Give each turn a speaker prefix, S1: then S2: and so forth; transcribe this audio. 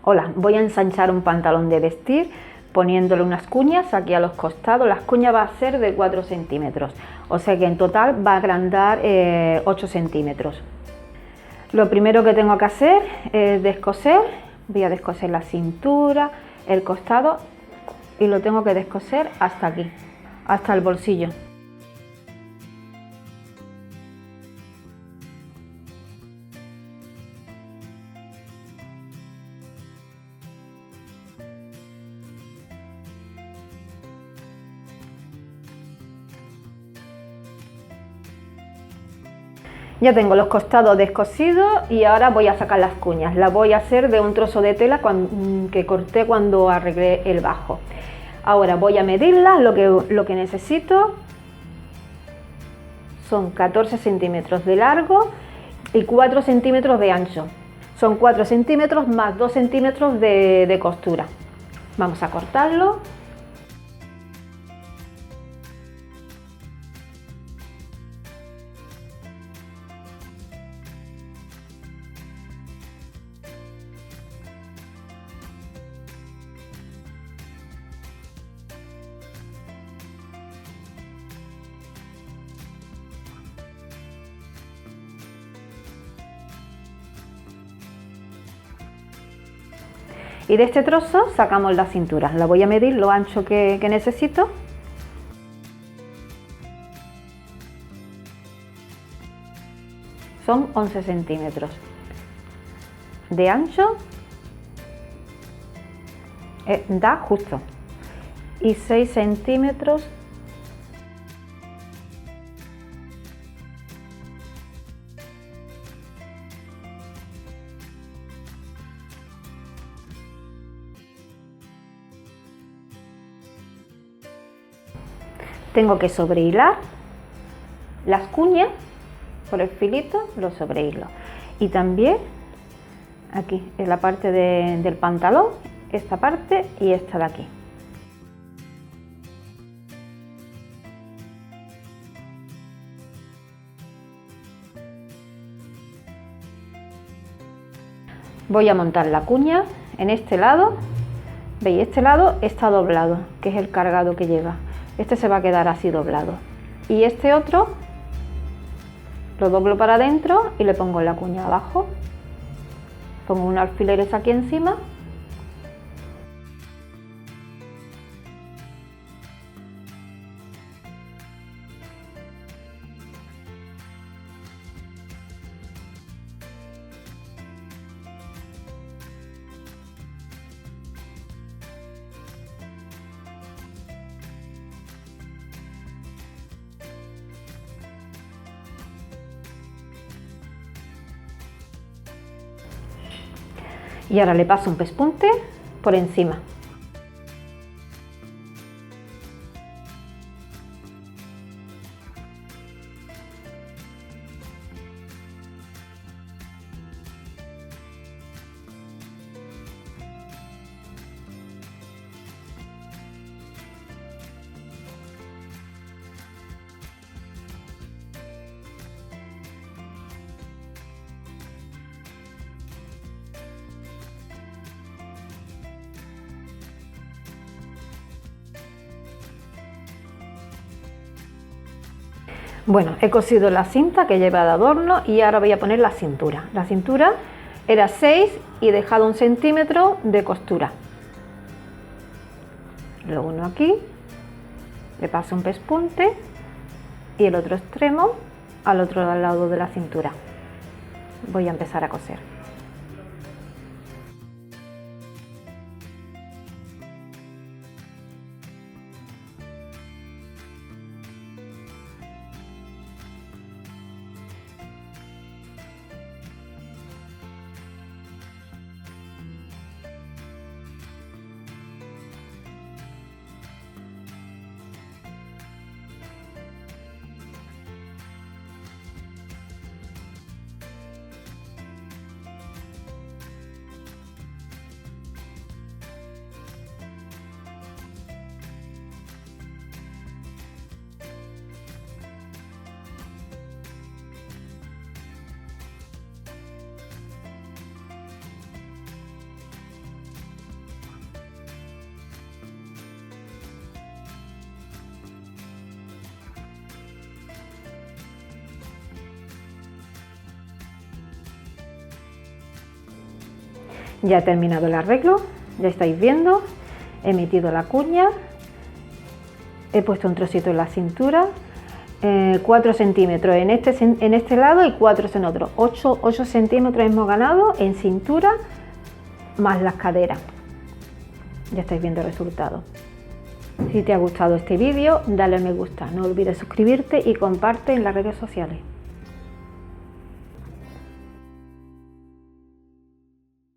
S1: Hola, voy a ensanchar un pantalón de vestir poniéndole unas cuñas aquí a los costados. Las cuñas va a ser de 4 centímetros, o sea que en total va a agrandar 8 centímetros. Lo primero que tengo que hacer es descoser. Voy a descoser la cintura, el costado, y lo tengo que descoser hasta aquí, hasta el bolsillo. Ya tengo los costados descosidos y ahora voy a sacar las cuñas. Las voy a hacer de un trozo de tela que corté cuando arreglé el bajo. Ahora voy a medirlas. Lo que necesito son 14 centímetros de largo y 4 centímetros de ancho. Son 4 centímetros más 2 centímetros de costura. Vamos a cortarlo. Y de este trozo sacamos la cintura. La voy a medir lo ancho que necesito. Son 11 centímetros de ancho, da justo, y 6 centímetros tengo que sobrehilar las cuñas por el filito, lo sobrehilo, y también aquí en la parte del pantalón, esta parte y esta de aquí. Voy a montar la cuña en este lado. Veis, este lado está doblado, que es el cargado que lleva. Este se va a quedar así doblado. Y este otro lo doblo para adentro y le pongo la cuña abajo. Pongo unos alfileres aquí encima. Y ahora le paso un pespunte por encima. Bueno, he cosido la cinta que lleva de adorno y ahora voy a poner la cintura. La cintura era 6 y he dejado 1 centímetro de costura. Lo uno aquí, le paso un pespunte y el otro extremo al otro lado de la cintura. Voy a empezar a coser. Ya he terminado el arreglo, ya estáis viendo, he metido la cuña, he puesto un trocito en la cintura, 4 centímetros en este lado y 4 en otro, 8 centímetros hemos ganado en cintura más las caderas. Ya estáis viendo el resultado. Si te ha gustado este vídeo, dale a me gusta, no olvides suscribirte y comparte en las redes sociales.